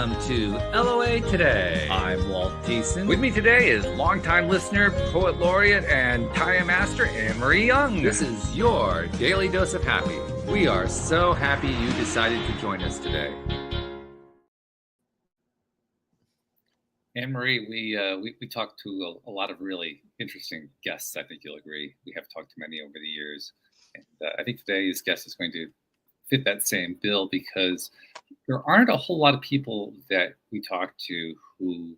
welcome to LOA Today. I'm Walt Thiessen. With me today is longtime listener, poet laureate, and tie master Anne-Marie Young. This is your daily dose of happy. We are so happy you decided to join us today. Anne-Marie, we talked to a lot of really interesting guests. I think you'll agree. We have talked to many over the years. And I think today's guest is going to fit that same bill because there aren't a whole lot of people that we talk to who,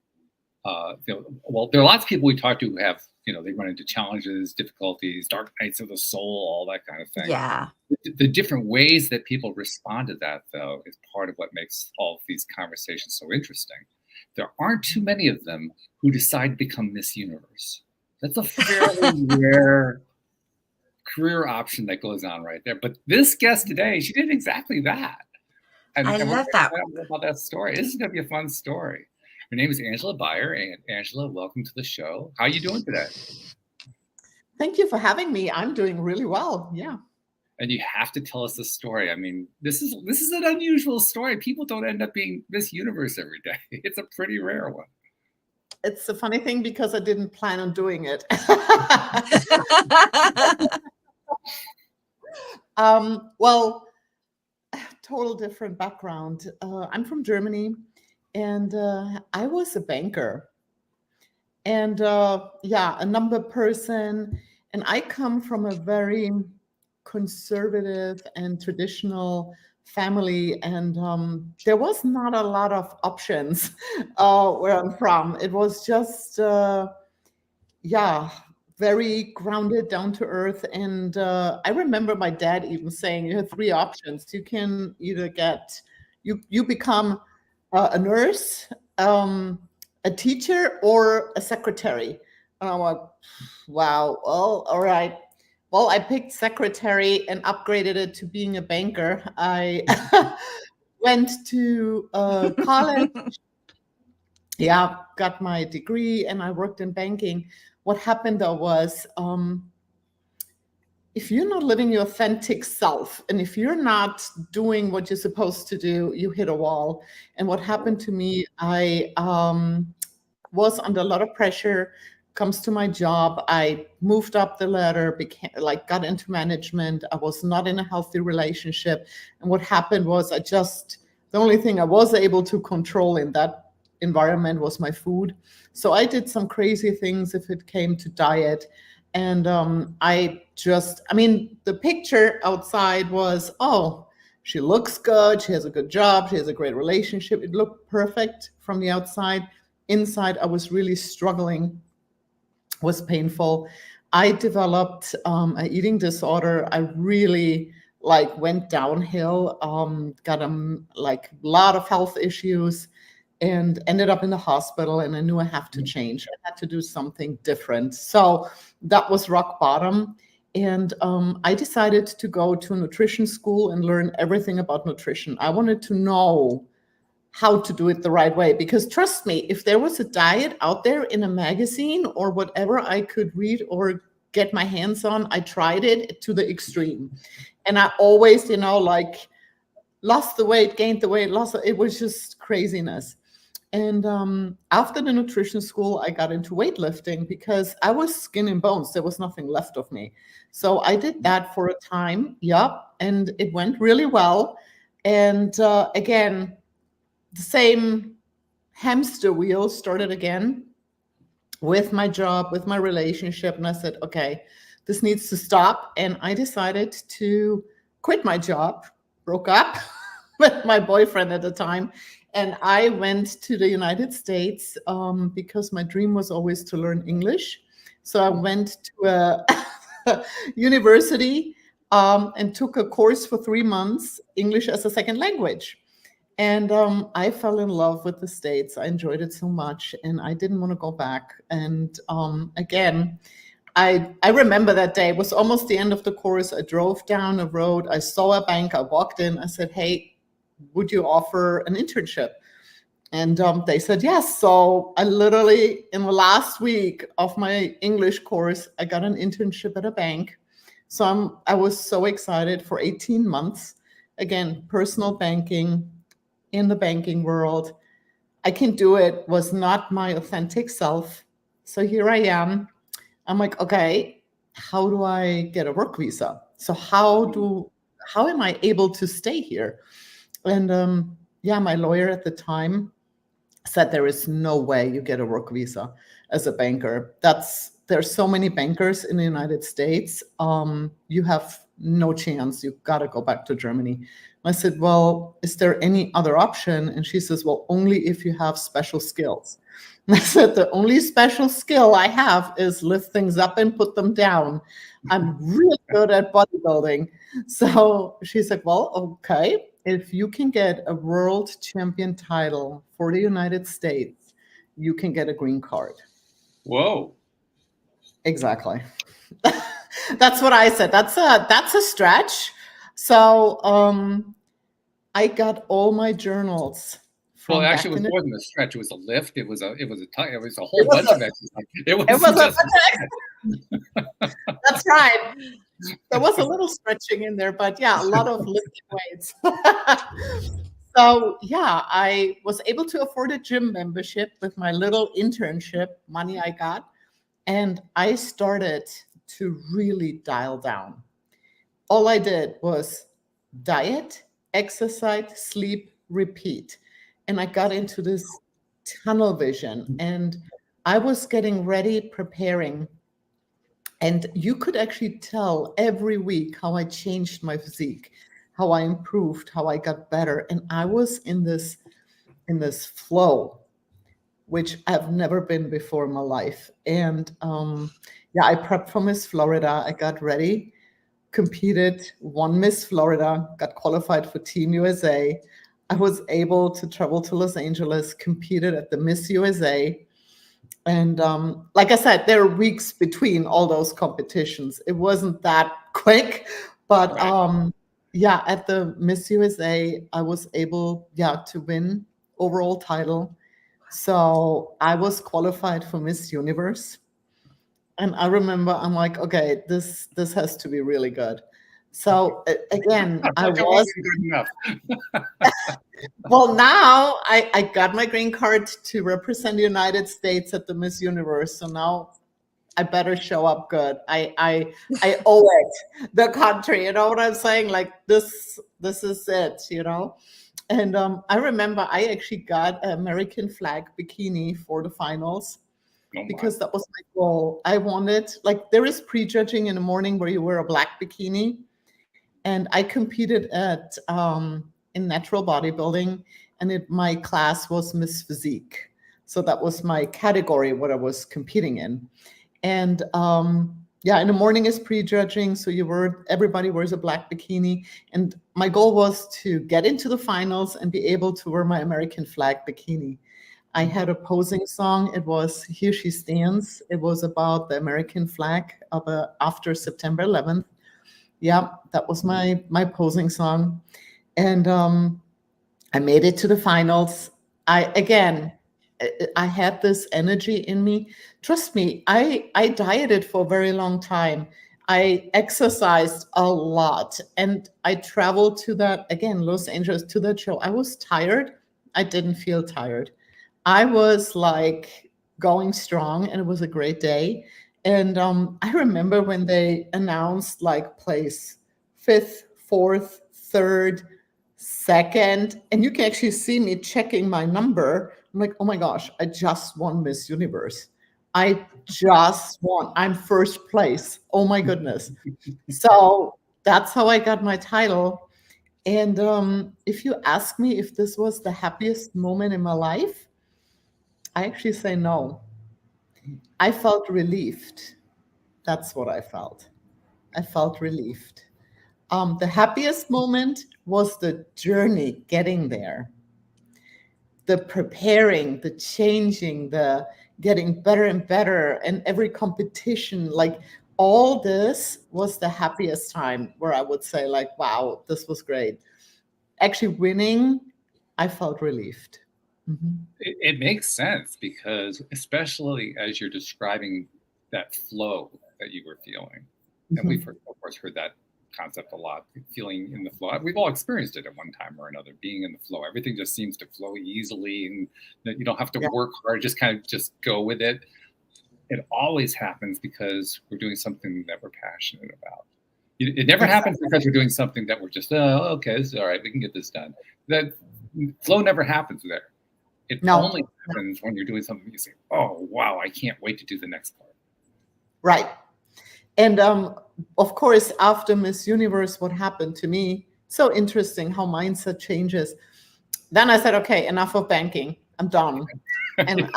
well, there are lots of people we talk to who have, they run into challenges, difficulties, dark nights of the soul, all that kind of thing. Yeah. The different ways that people respond to that, though, is part of what makes all of these conversations so interesting. There aren't too many of them who decide to become Miss Universe. That's a fairly rare career option that goes on right there. But this guest today, she did exactly that. And I love that. About that story. This is going to be a fun story. Her name is Angela Beyer. And Angela, welcome to the show. How are you doing today? Thank you for having me. I'm doing really well. Yeah. And you have to tell us the story. I mean, this is an unusual story. People don't end up being Miss Universe every day. It's a pretty rare one. It's a funny thing because I didn't plan on doing it. Well, total different background. I'm from Germany, and I was a banker. And a number person. And I come from a very conservative and traditional family, and there was not a lot of options where I'm from. It was just very grounded, down to earth. And I remember my dad even saying you have three options. You can either you become a nurse, a teacher, or a secretary. And I'm like, wow, well, all right. Well, I picked secretary and upgraded it to being a banker. I went to college, got my degree, and I worked in banking. What happened though was, if you're not living your authentic self, and if you're not doing what you're supposed to do, you hit a wall. And what happened to me, I was under a lot of pressure. Comes to my job, I moved up the ladder, got into management. I was not in a healthy relationship. And what happened was the only thing I was able to control in that environment was my food. So I did some crazy things if it came to diet. And the picture outside was, oh, she looks good. She has a good job. She has a great relationship. It looked perfect from the outside. Inside, I was really struggling. Was painful. I developed an eating disorder. I really went downhill, got a lot of health issues, and ended up in the hospital. And I knew I have to change. I had to do something different. So that was rock bottom. And I decided to go to a nutrition school and learn everything about nutrition. I wanted to know how to do it the right way. Because trust me, if there was a diet out there in a magazine or whatever I could read or get my hands on, I tried it to the extreme. And I always, lost the weight, gained the weight, it was just craziness. And after the nutrition school, I got into weightlifting because I was skin and bones. There was nothing left of me. So I did that for a time. And it went really well. And again, the same hamster wheel started again with my job, with my relationship. And I said, okay, this needs to stop. And I decided to quit my job, broke up with my boyfriend at the time. And I went to the United States because my dream was always to learn English. So I went to a university and took a course for 3 months, English as a second language. And I fell in love with the States. I enjoyed it so much, and I didn't want to go back. And again, I remember that day. It was almost the end of the course. I drove down a road. I saw a bank. I walked in. I said, hey, would you offer an internship? And they said yes. So I literally, in the last week of my English course, I got an internship at a bank. So I was so excited for 18 months. Again, personal banking, in the banking world. I can do it was not my authentic self. So here I am. I'm like, okay, how do I get a work visa? So how am I able to stay here? And yeah, my lawyer at the time said there is no way you get a work visa as a banker. There's so many bankers in the United States. You have no chance. You've got to go back to Germany. I said, well, is there any other option? And she says, well, only if you have special skills. And I said, the only special skill I have is lift things up and put them down. I'm really good at bodybuilding. So she said, well, okay, if you can get a world champion title for the United States, you can get a green card. Whoa. Exactly. That's what I said. That's a stretch. So I got all my journals. Well, actually, it was more than a stretch. It was a lift. It was a whole bunch of exercise. That's right. There was a little stretching in there, but yeah, a lot of lifting weights. So yeah, I was able to afford a gym membership with my little internship money I got, and I started to really dial down. All I did was diet, exercise, sleep, repeat. And I got into this tunnel vision, and I was getting ready, preparing. And you could actually tell every week how I changed my physique, how I improved, how I got better. And I was in this flow, which I've never been before in my life. And yeah, I prepped for Miss Florida. I got ready, competed, won Miss Florida, got qualified for Team USA. I was able to travel to Los Angeles, competed at the Miss USA. And like I said, there are weeks between all those competitions. It wasn't that quick, but Right. yeah, at the Miss USA, I was able, yeah, to win overall title. So I was qualified for Miss Universe. And I remember I'm like, okay, this has to be really good. So again, I It was wasn't good enough. well, now I got my green card to represent the United States at the Miss Universe. So now I better show up good. I owe it the country. You know what I'm saying? Like this is it. You know. And I remember I actually got an American flag bikini for the finals Oh my. because that was my goal. I wanted, like, there is prejudging in the morning where you wear a black bikini, and I competed at in natural bodybuilding, and my class was Miss Physique. So that was my category, what I was competing in. And yeah, in the morning is prejudging, so everybody wears a black bikini, and my goal was to get into the finals and be able to wear my American flag bikini. I had a posing song. It was "Here She Stands." It was about the American flag after September 11th. Yeah, that was my posing song, and I made it to the finals. I had this energy in me. Trust me, I dieted for a very long time. I exercised a lot, and I traveled to that, again, Los Angeles, to that show. I was tired. I didn't feel tired. I was like going strong, and it was a great day. And I remember when they announced like place fifth, fourth, third, second, and you can actually see me checking my number. I'm like, oh my gosh, I just won Miss Universe. I just won. I'm first place. Oh my goodness. So that's how I got my title. And if you ask me if this was the happiest moment in my life, I actually say no. I felt relieved. That's what I felt. I felt relieved. The happiest moment was the journey getting there, the preparing, the changing, the getting better and better, and every competition. Like all this was the happiest time where I would say, like, wow, this was great. Actually, winning, I felt relieved. Mhm. It makes sense because, especially as you're describing that flow that you were feeling, and we've Mhm. of course heard that concept a lot, feeling in the flow. We've all experienced it at one time or another, being in the flow. Everything just seems to flow easily, and that you don't have to work hard, just kind of just go with it. It always happens because we're doing something that we're passionate about. It never happens because we're doing something that we're just, oh, okay, this is all right, we can get this done. That flow never happens there. It only happens when you're doing something you say, oh, wow, I can't wait to do the next part. Right. And of course, after Miss Universe, what happened to me, so interesting how mindset changes. Then I said, okay, enough of banking. I'm done. And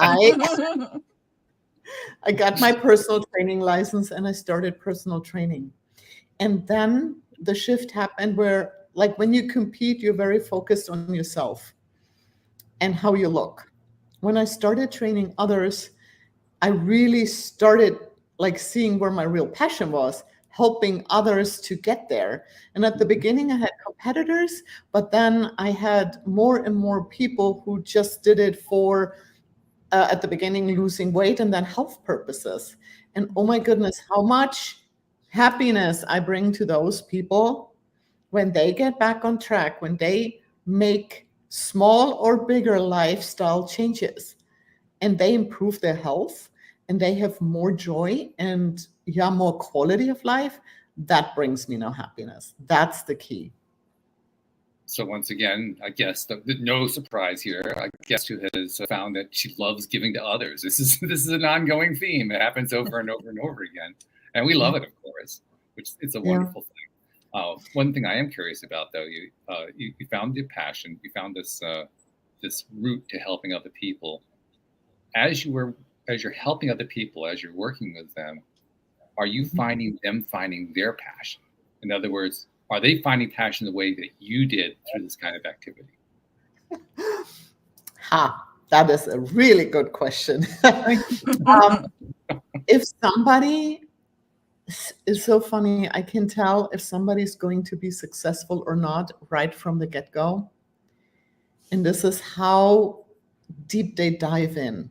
I got my personal training license and I started personal training. And then the shift happened where, like, when you compete, you're very focused on yourself and how you look. When I started training others, I really started like seeing where my real passion was, helping others to get there. And at the beginning, I had competitors, but then I had more and more people who just did it for, at the beginning, losing weight and then health purposes. And oh my goodness, how much happiness I bring to those people when they get back on track, when they make small or bigger lifestyle changes and they improve their health and they have more joy and more quality of life. That brings me no happiness. That's the key. So once again, I guess no surprise here. A guest who has found that she loves giving to others. This is an ongoing theme. It happens over and over and over again, and we love it, of course. Which it's a wonderful thing. One thing I am curious about, though, you found the passion. You found this route to helping other people. As you're helping other people, as you're working with them, are you finding them finding their passion? In other words, are they finding passion the way that you did through this kind of activity? That is a really good question. If somebody is so funny, I can tell if somebody's going to be successful or not right from the get-go. And this is how deep they dive in.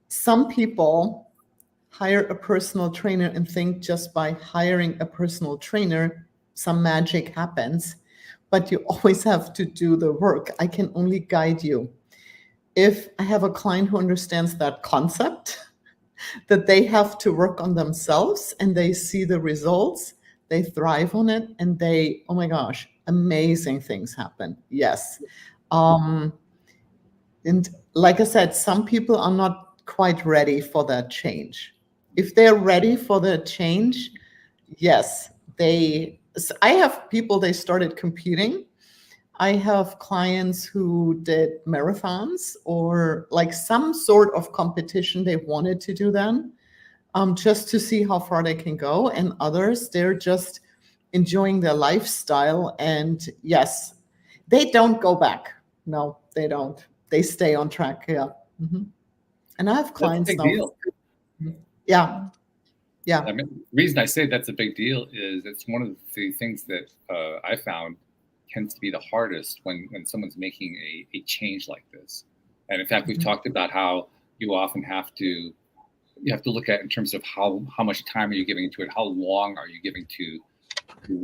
Some people hire a personal trainer and think just by hiring a personal trainer, some magic happens, but you always have to do the work. I can only guide you. If I have a client who understands that concept, that they have to work on themselves and they see the results, they thrive on it, and they, oh my gosh, amazing things happen. Yes. And like I said, some people are not quite ready for that change. If they're ready for the change, yes, I have people, they started competing. I have clients who did marathons or like some sort of competition they wanted to do then, just to see how far they can go. And others, they're just enjoying their lifestyle. And yes, they don't go back. No, they don't. They stay on track. Yeah. Mm-hmm. And I have clients now. Deal. Yeah. Yeah. I mean, the reason I say that's a big deal is it's one of the things that I found tends to be the hardest when someone's making a change like this. And in fact, we've talked about how you often have to look at in terms of how much time are you giving to it, how long are you giving to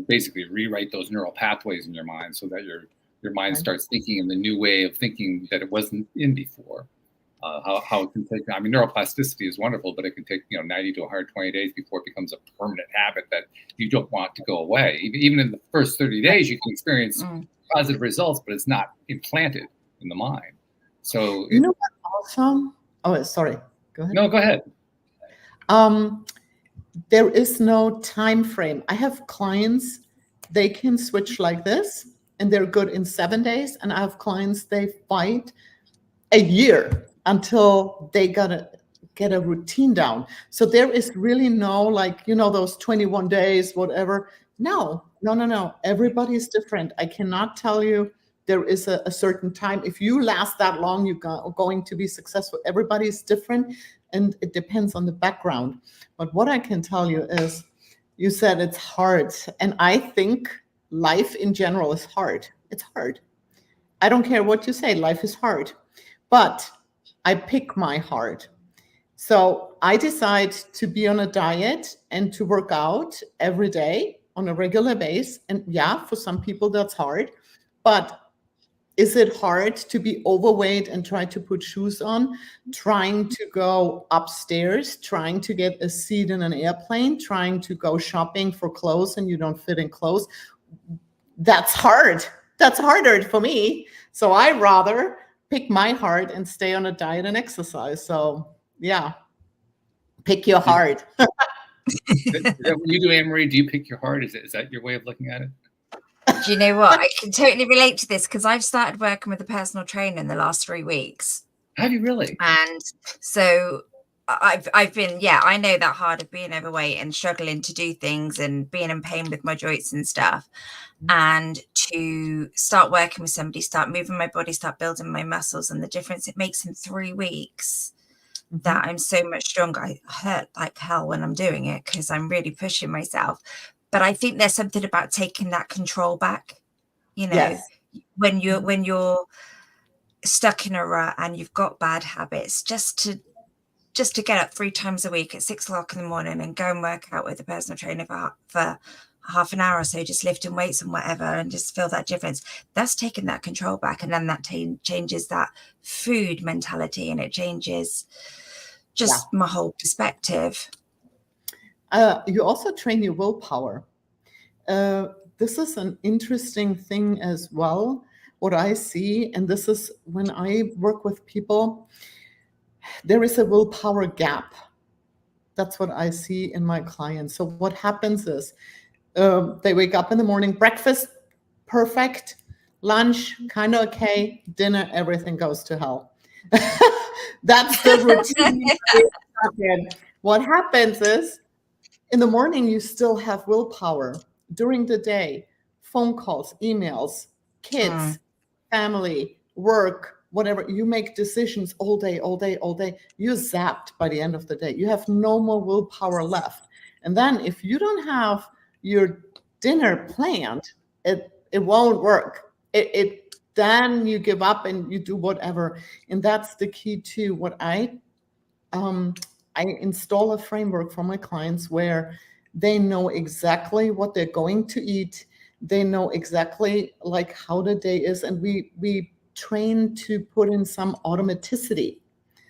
basically rewrite those neural pathways in your mind so that your mind starts thinking in the new way of thinking that it wasn't in before. How it can take, I mean, neuroplasticity is wonderful, but it can take 90 to 120 days before it becomes a permanent habit that you don't want to go away. Even in the first 30 days, you can experience positive results, but it's not implanted in the mind. So you know what also? Oh, sorry. Go ahead. No, go ahead. There is no time frame. I have clients, they can switch like this, and they're good in 7 days. And I have clients, they fight a year until they gotta get a routine down. So there is really no those 21 days, whatever. No. Everybody is different. I cannot tell you there is a certain time. If you last that long, you're going to be successful. Everybody is different, and it depends on the background. But what I can tell you is, you said it's hard. And I think life in general is hard. It's hard. I don't care what you say. Life is hard. But I pick my heart. So I decide to be on a diet and to work out every day on a regular basis. And yeah, for some people that's hard, but is it hard to be overweight and try to put shoes on, trying to go upstairs, trying to get a seat in an airplane, trying to go shopping for clothes and you don't fit in clothes? That's hard. That's harder for me. So I rather pick my heart and stay on a diet and exercise. So yeah, pick your heart. Is that what you do, Anne-Marie? Do you pick your heart? Is that your way of looking at it? Do you know what? I can totally relate to this because I've started working with a personal trainer in the last 3 weeks. Have you really? And so I've been, I know that hard of being overweight and struggling to do things and being in pain with my joints and stuff. And to start working with somebody, start moving my body, start building my muscles, and the difference it makes in 3 weeks, that I'm so much stronger. I hurt like hell when I'm doing it because I'm really pushing myself. But I think there's something about taking that control back, Yes. when you're stuck in a rut and you've got bad habits, just to get up 3 times a week at 6 o'clock in the morning and go and work out with a personal trainer for half an hour or so, just lifting weights and whatever, and just feel that difference. That's taking that control back. And then that changes that food mentality, and it changes just my whole perspective. You also train your willpower. This is an interesting thing as well, what I see, and this is when I work with people, there is a willpower gap. That's what I see in my clients. So what happens is they wake up in the morning, breakfast, perfect, lunch, kind of okay, dinner, everything goes to hell. That's the routine. What happens is, in the morning, you still have willpower. During the day, phone calls, emails, kids, family, work, whatever, you make decisions all day. You're zapped by the end of the day. You have no more willpower left. And then if you don't have your dinner planned, it won't work. Then you give up and you do whatever. And that's the key to what I install a framework for my clients where they know exactly what they're going to eat. They know exactly like how the day is. And we train to put in some automaticity.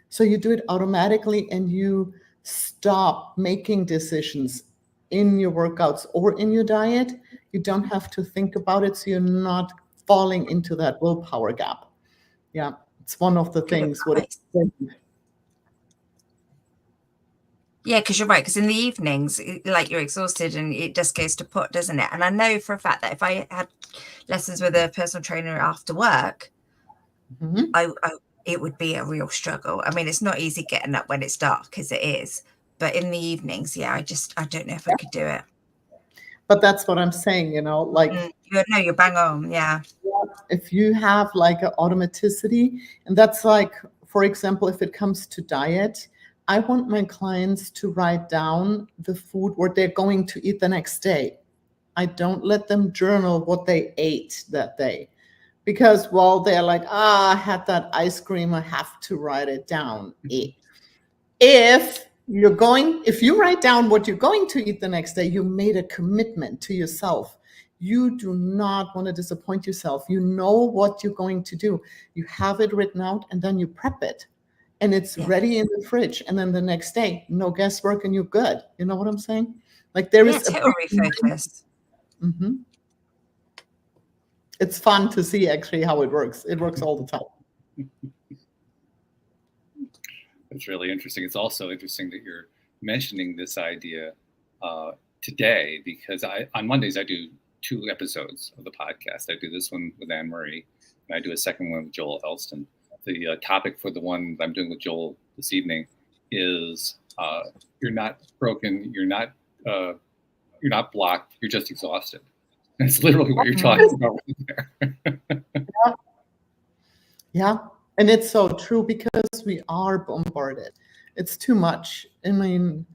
So you do it automatically and you stop making decisions in your workouts or in your diet. You don't have to think about it. So you're not falling into that willpower gap. Yeah, it's one of the things. Yeah, because you're right. Because in the evenings, like, you're exhausted and it just goes to pot, doesn't it? And I know for a fact that if I had lessons with a personal trainer after work, it would be a real struggle. I mean, it's not easy getting up when it's dark, as it is. But in the evenings, I don't know if I could do it. But that's what I'm saying, like. You're bang on, yeah. If you have like an automaticity, and that's like, for example, if it comes to diet, I want my clients to write down the food what they're going to eat the next day. I don't let them journal what they ate that day, because they're like, I had that ice cream, I have to write it down. If you write down what you're going to eat the next day, you made a commitment to yourself. You do not want to disappoint yourself. You know what you're going to do. You have it written out and then you prep it. And it's ready in the fridge. And then the next day, no guesswork and you're good. You know what I'm saying? Like there is total refocus. It's fun to see actually how it works. It works all the time. It's really interesting. It's also interesting that you're mentioning this idea today, because on Mondays I do 2 episodes of the podcast. I do this one with Anne-Marie, and I do a second one with Joel Elston. The topic for the one I'm doing with Joel this evening is you're not broken, you're not blocked, you're just exhausted. That's literally what you're talking about right there. Yeah. And it's so true, because we are bombarded. It's too much. I mean,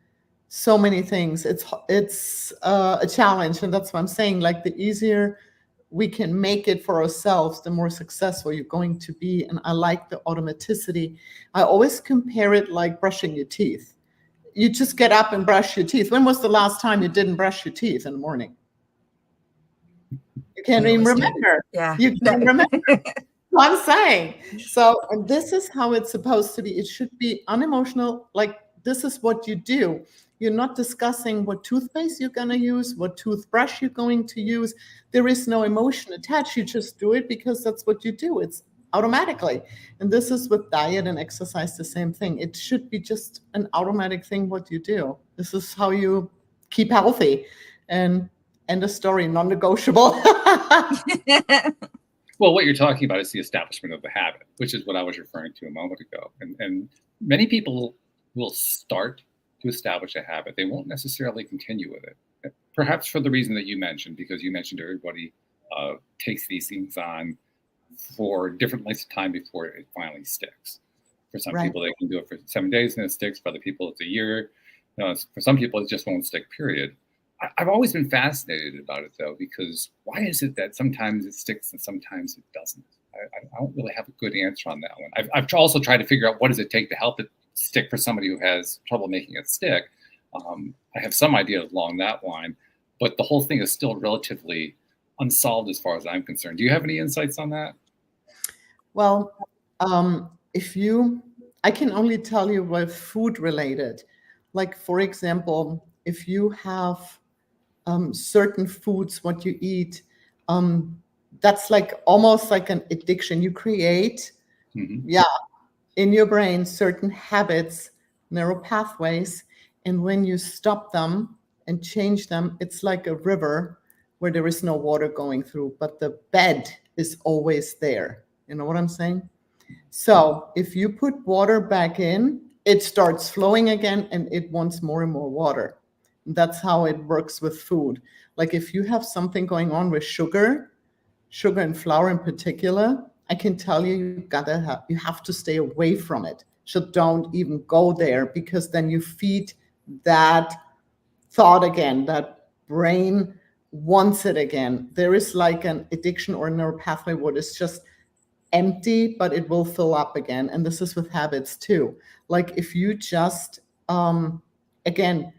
so many things. It's a challenge. And that's what I'm saying. Like, the easier we can make it for ourselves, the more successful you're going to be. And I like the automaticity. I always compare it like brushing your teeth. You just get up and brush your teeth. When was the last time you didn't brush your teeth in the morning? can't even remember. Yeah. You can remember. What I'm saying. So, and this is how it's supposed to be. It should be unemotional. Like, this is what you do. You're not discussing what toothpaste you're going to use, what toothbrush you're going to use. There is no emotion attached. You just do it because that's what you do. It's automatically. And this is with diet and exercise, the same thing. It should be just an automatic thing what you do. This is how you keep healthy. And end of story, non-negotiable. Well, what you're talking about is the establishment of the habit, which is what I was referring to a moment ago. And many people will start to establish a habit. They won't necessarily continue with it. Perhaps for the reason that you mentioned, because you mentioned everybody takes these things on for different lengths of time before it finally sticks. For some people, they can do it for 7 days and it sticks. For other people, it's a year. For some people, it just won't stick, period. I've always been fascinated about it, though, because why is it that sometimes it sticks and sometimes it doesn't? I don't really have a good answer on that one. I've also tried to figure out what does it take to help it stick for somebody who has trouble making it stick. I have some idea along that line, but the whole thing is still relatively unsolved as far as I'm concerned. Do you have any insights on that? Well, I can only tell you what food related. Like, for example, if you have certain foods, what you eat, that's like almost like an addiction. You create, in your brain, certain habits, neural pathways. And when you stop them and change them, it's like a river where there is no water going through, but the bed is always there. You know what I'm saying? So if you put water back in, it starts flowing again and it wants more and more water. That's how it works with food. Like, if you have something going on with sugar and flour in particular, I can tell you, you have to stay away from it. So don't even go there, because then you feed that thought again, that brain wants it again. There is like an addiction or a neural pathway where it's just empty, but it will fill up again. And this is with habits too. Like, if you just, again,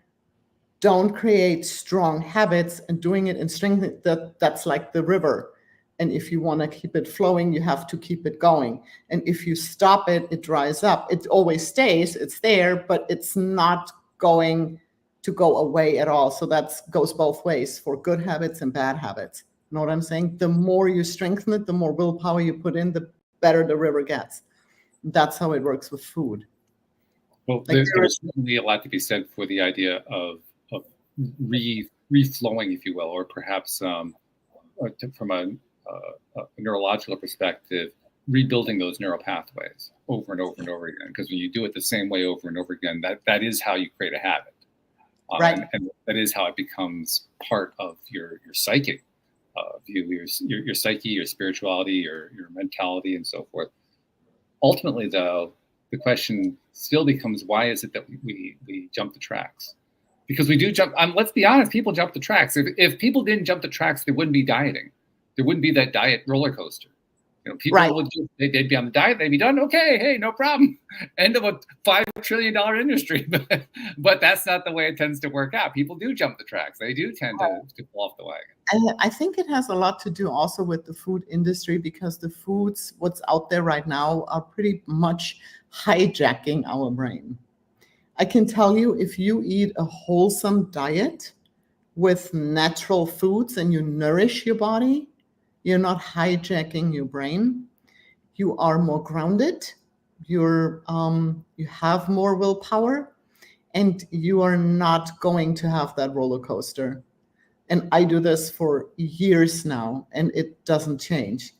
don't create strong habits and doing it in strength, that's like the river. And if you want to keep it flowing, you have to keep it going. And if you stop it, it dries up. It always stays, it's there, but it's not going to go away at all. So that goes both ways for good habits and bad habits. You know what I'm saying? The more you strengthen it, the more willpower you put in, the better the river gets. That's how it works with food. Well, there's certainly a lot to be said for the idea of reflowing, if you will, or perhaps from a neurological perspective, rebuilding those neural pathways over and over and over again. Because when you do it the same way over and over again, that is how you create a habit. And that is how it becomes part of your psychic view, your psyche, your spirituality, your mentality, and so forth. Ultimately, though, the question still becomes, why is it that we jump the tracks? Because we do jump. Let's be honest, people jump the tracks. If people didn't jump the tracks, there wouldn't be dieting. There wouldn't be that diet roller coaster. People would they'd be on the diet, they'd be done. Okay, hey, no problem. End of a $5 trillion industry. But that's not the way it tends to work out. People do jump the tracks. They do tend to fall off the wagon. And I think it has a lot to do also with the food industry, because the foods, what's out there right now, are pretty much hijacking our brain. I can tell you, if you eat a wholesome diet with natural foods and you nourish your body, you're not hijacking your brain. You are more grounded. You have more willpower, and you are not going to have that roller coaster. And I do this for years now, and it doesn't change.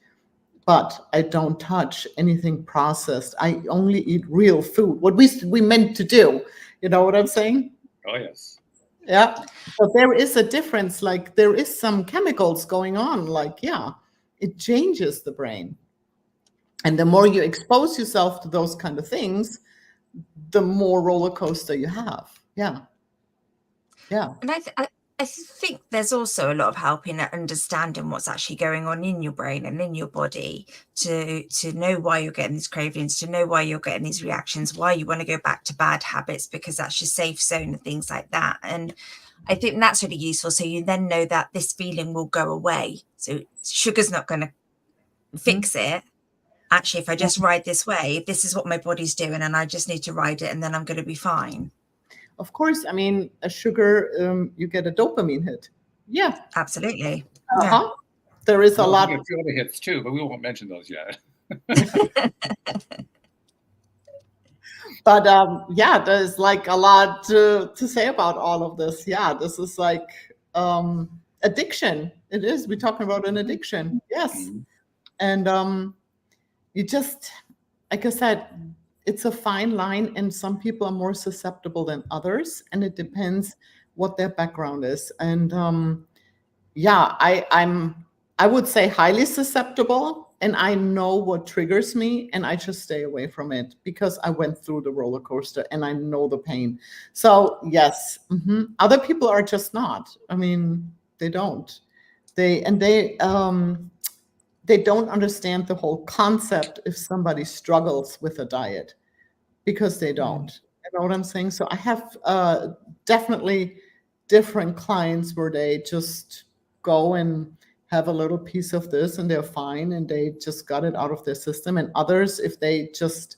But I don't touch anything processed. I only eat real food, what we meant to do. You know what I'm saying? Oh, yes. Yeah. But there is a difference. Like, there is some chemicals going on. Like, it changes the brain. And the more you expose yourself to those kind of things, the more roller coaster you have. Yeah. And I think there's also a lot of help in understanding what's actually going on in your brain and in your body to know why you're getting these cravings, to know why you're getting these reactions, why you want to go back to bad habits, because that's your safe zone and things like that. And I think that's really useful. So you then know that this feeling will go away. So sugar's not going to fix it. Actually, if I just ride this way, this is what my body's doing, and I just need to ride it, and then I'm going to be fine. Of course, I mean, a sugar, you get a dopamine hit. Yeah. Absolutely. Yeah. There is a lot. A few other hits too, but we won't mention those yet. But yeah, there's like a lot to say about all of this. Yeah, this is like addiction. It is. We're talking about an addiction. Yes. And you just, like I said, it's a fine line, and some people are more susceptible than others, and it depends what their background is. And yeah, I would say highly susceptible, and I know what triggers me, and I just stay away from it because I went through the roller coaster and I know the pain. So yes, other people are just not. I mean, they don't. They don't understand the whole concept if somebody struggles with a diet, because they don't. You know what I'm saying? So I have definitely different clients where they just go and have a little piece of this and they're fine and they just got it out of their system. And others, if they just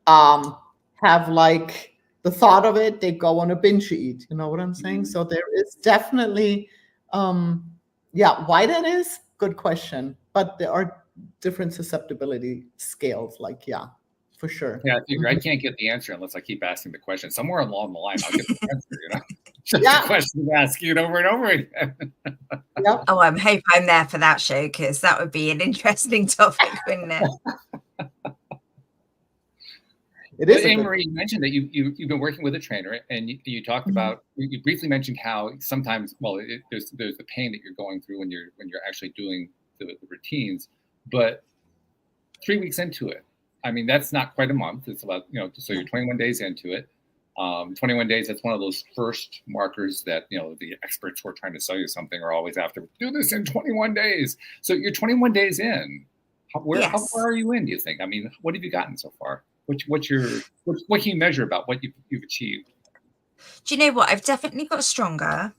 have like the thought of it, they go on a binge eat. You know what I'm saying? So there is definitely, why that is, good question. But there are different susceptibility scales, like, for sure. Yeah, I can't get the answer unless I keep asking the question. Somewhere along the line, I'll get the answer, Just a question to ask you over and over again. Yep. Oh, I hope I'm there for that show, because that would be an interesting topic, wouldn't it? It is. Anne-Marie, you mentioned that you've been working with a trainer, and you talked about, you briefly mentioned how sometimes, there's the pain that you're going through when you're actually doing the routines, but 3 weeks into it, I mean, that's not quite a month. It's about, so you're 21 days into it. 21 days, that's one of those first markers that, the experts who are trying to sell you something are always after, do this in 21 days. So you're 21 days in. How far are you in, do you think? I mean, what have you gotten so far? What can you measure about what you've achieved? Do you know what? I've definitely got stronger.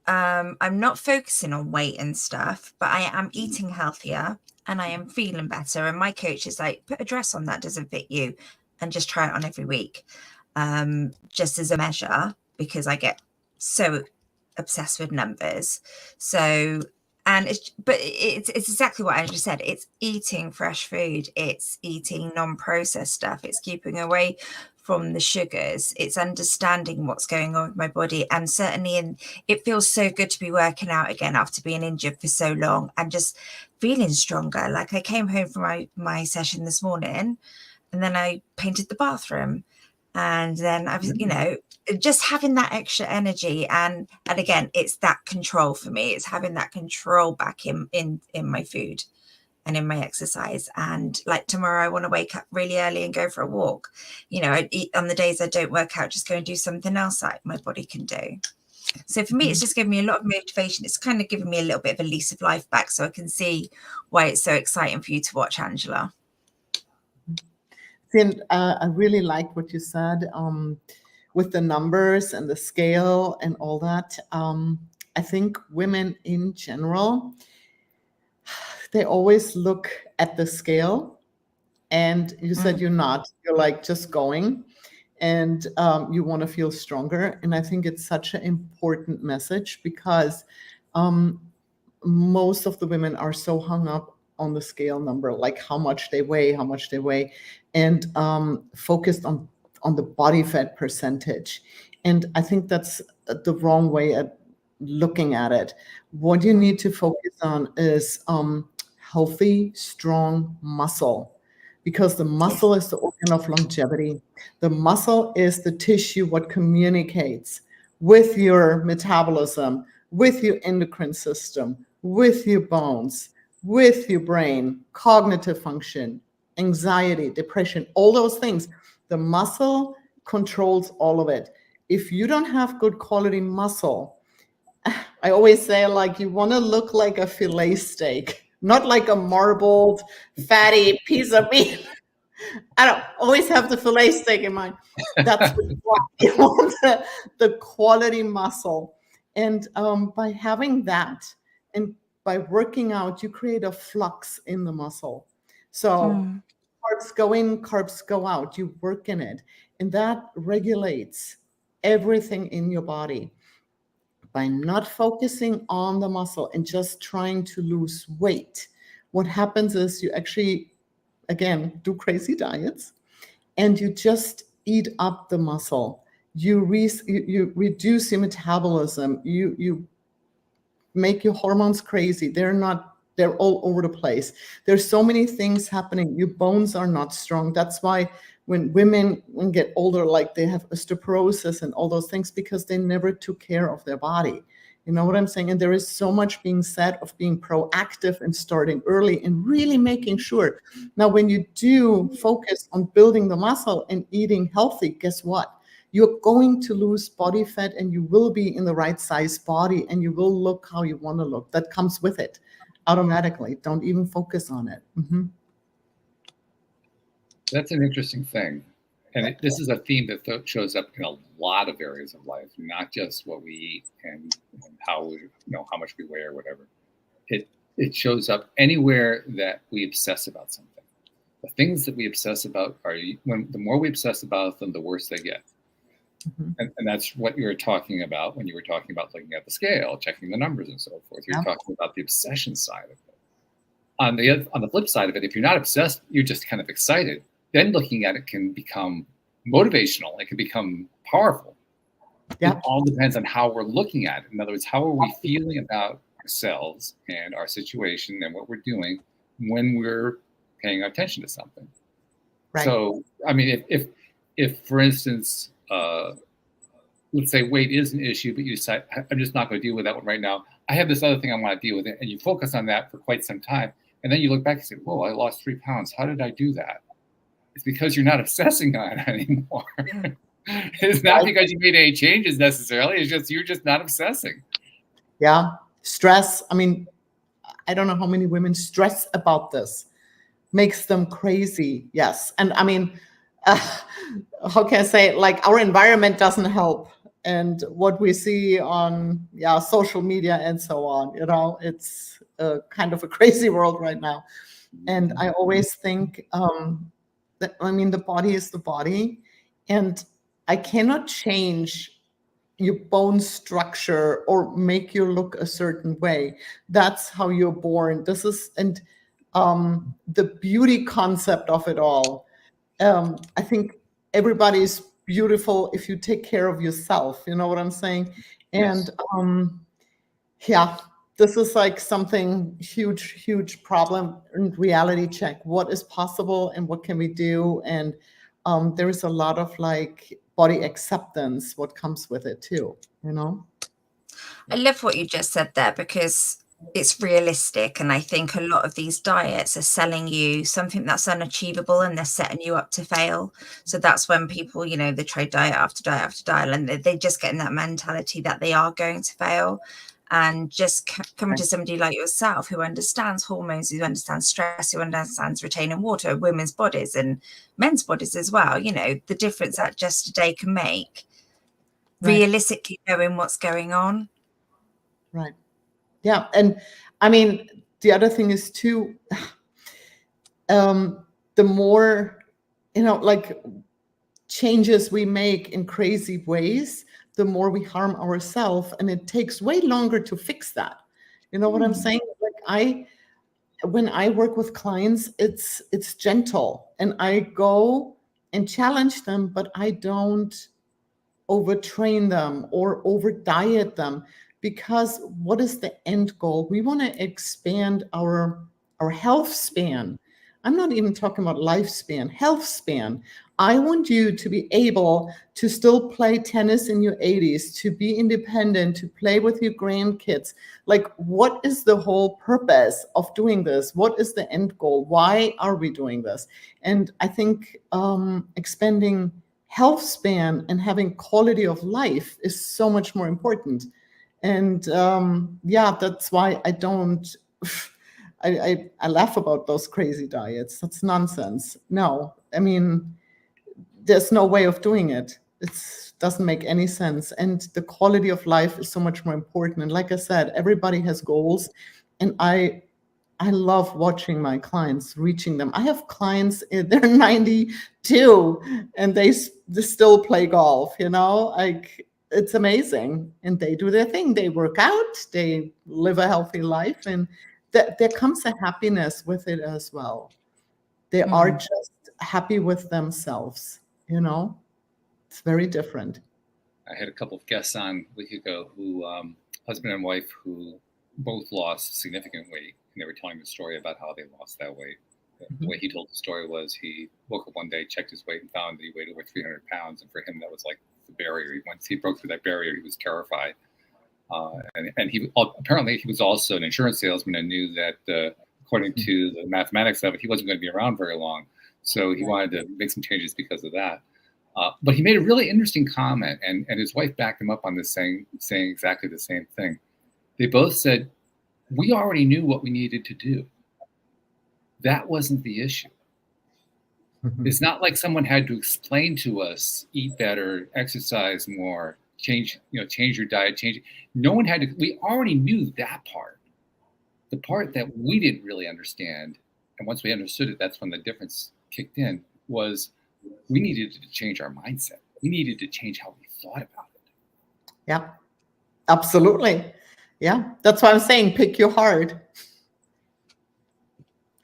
I'm not focusing on weight and stuff, but I am eating healthier and I am feeling better. And my coach is like, put a dress on that doesn't fit you and just try it on every week, just as a measure, because I get so obsessed with numbers. So, and it's exactly what I just said. It's eating fresh food. It's eating non-processed stuff. It's keeping away from the sugars. It's understanding what's going on with my body. And certainly it feels so good to be working out again after being injured for so long and just feeling stronger. Like I came home from my session this morning and then I painted the bathroom. And then I was, just having that extra energy. And again, it's that control for me. It's having that control back in my food and in my exercise. And like tomorrow, I want to wake up really early and go for a walk. I eat on the days I don't work out, just go and do something else like my body can do. So for me, it's just given me a lot of motivation. It's kind of given me a little bit of a lease of life back, so I can see why it's so exciting for you to watch, Angela. And I really like what you said with the numbers and the scale and all that. I think women in general, they always look at the scale, and you said you're like just going, and you want to feel stronger. And I think it's such an important message because most of the women are so hung up on the scale number, like how much they weigh, and focused on the body fat percentage. And I think that's the wrong way at looking at it. What you need to focus on is healthy, strong muscle, because the muscle is the organ of longevity. The muscle is the tissue what communicates with your metabolism, with your endocrine system, with your bones, with your brain, cognitive function, anxiety, depression, all those things. The muscle controls all of it. If you don't have good quality muscle, I always say, like, you want to look like a filet steak, not like a marbled, fatty piece of meat. I don't always have the filet steak in mind. That's what you want. You want the quality muscle. And by having that and by working out, you create a flux in the muscle. So carbs go in, carbs go out. You work in it. And that regulates everything in your body. By not focusing on the muscle and just trying to lose weight, what happens is you actually, again, do crazy diets and you just eat up the muscle. You reduce your metabolism. You make your hormones crazy. They're all over the place. There's so many things happening. Your bones are not strong. That's why when women get older, like they have osteoporosis and all those things, because they never took care of their body. You know what I'm saying? And there is so much being said of being proactive and starting early and really making sure. Now, when you do focus on building the muscle and eating healthy, guess what? You're going to lose body fat and you will be in the right size body and you will look how you want to look. That comes with it automatically. Don't even focus on it. Mm-hmm. That's an interesting thing. And this is a theme that shows up in a lot of areas of life, not just what we eat and how we, how much we weigh or whatever. It shows up anywhere that we obsess about something. The things that we obsess about the more we obsess about them, the worse they get. Mm-hmm. And that's what you were talking about when you were talking about looking at the scale, checking the numbers and so forth. You're talking about the obsession side of it. On the flip side of it, if you're not obsessed, you're just kind of excited. Then looking at it can become motivational. It can become powerful. Yeah. It all depends on how we're looking at it. In other words, how are we feeling about ourselves and our situation and what we're doing when we're paying attention to something? Right. So, I mean, if for instance, let's say weight is an issue, but you decide, I'm just not going to deal with that one right now. I have this other thing I want to deal with, and you focus on that for quite some time. And then you look back and say, whoa, I lost 3 pounds. How did I do that? It's because you're not obsessing on it anymore. It's not because you made any changes necessarily. It's just you're just not obsessing. Yeah. Stress. I mean, I don't know how many women stress about this. Makes them crazy. Yes. And I mean, how can I say it? Like our environment doesn't help. And what we see on social media and so on, it's kind of a crazy world right now. And I always think that, I mean, the body is the body, and I cannot change your bone structure or make you look a certain way. That's how you're born. This is, and the beauty concept of it all. I think everybody's beautiful if you take care of yourself. You know what I'm saying? And this is like something huge problem in reality check. What is possible and what can we do? And there is a lot of like body acceptance, what comes with it too, I love what you just said there, because it's realistic. And I think a lot of these diets are selling you something that's unachievable and they're setting you up to fail. So that's when people, they try diet after diet after diet, and they just get in that mentality that they are going to fail. And just coming to somebody like yourself who understands hormones, who understands stress, who understands retaining water, women's bodies and men's bodies as well, the difference that just a day can make. Realistically knowing what's going on. Right. Yeah. And I mean, the other thing is too, the more, like changes we make in crazy ways, the more we harm ourselves, and it takes way longer to fix that. You know what I'm saying? Like when I work with clients, it's gentle, and I go and challenge them, but I don't overtrain them or over diet them, because what is the end goal? We want to expand our health span. I'm not even talking about lifespan, health span. I want you to be able to still play tennis in your 80s, to be independent, to play with your grandkids. Like, what is the whole purpose of doing this? What is the end goal? Why are we doing this? And I think expanding health span and having quality of life is so much more important. And that's why I don't... I laugh about those crazy diets. That's nonsense. No, I mean, there's no way of doing it. It doesn't make any sense. And the quality of life is so much more important. And like I said, everybody has goals. And I love watching my clients, reaching them. I have clients, they're 92 and they still play golf, like it's amazing. And they do their thing. They work out, they live a healthy life, and there comes a happiness with it as well. They are just happy with themselves, It's very different. I had a couple of guests on a week ago who, husband and wife, who both lost significant weight. And they were telling the story about how they lost that weight. The way he told the story was he woke up one day, checked his weight, and found that he weighed over 300 pounds. And for him, that was like the barrier. Once he broke through that barrier, he was terrified. And he apparently he was also an insurance salesman and knew that according to the mathematics of it, he wasn't going to be around very long. So he wanted to make some changes because of that. But he made a really interesting comment, and his wife backed him up on this, saying exactly the same thing. They both said, we already knew what we needed to do. That wasn't the issue. It's not like someone had to explain to us, eat better, exercise more, change your diet, No one had to. We already knew that part. The part that we didn't really understand, and once we understood it, that's when the difference kicked in, was we needed to change our mindset. We needed to change how we thought about it. Yeah, absolutely. Yeah, that's why I'm saying pick your heart.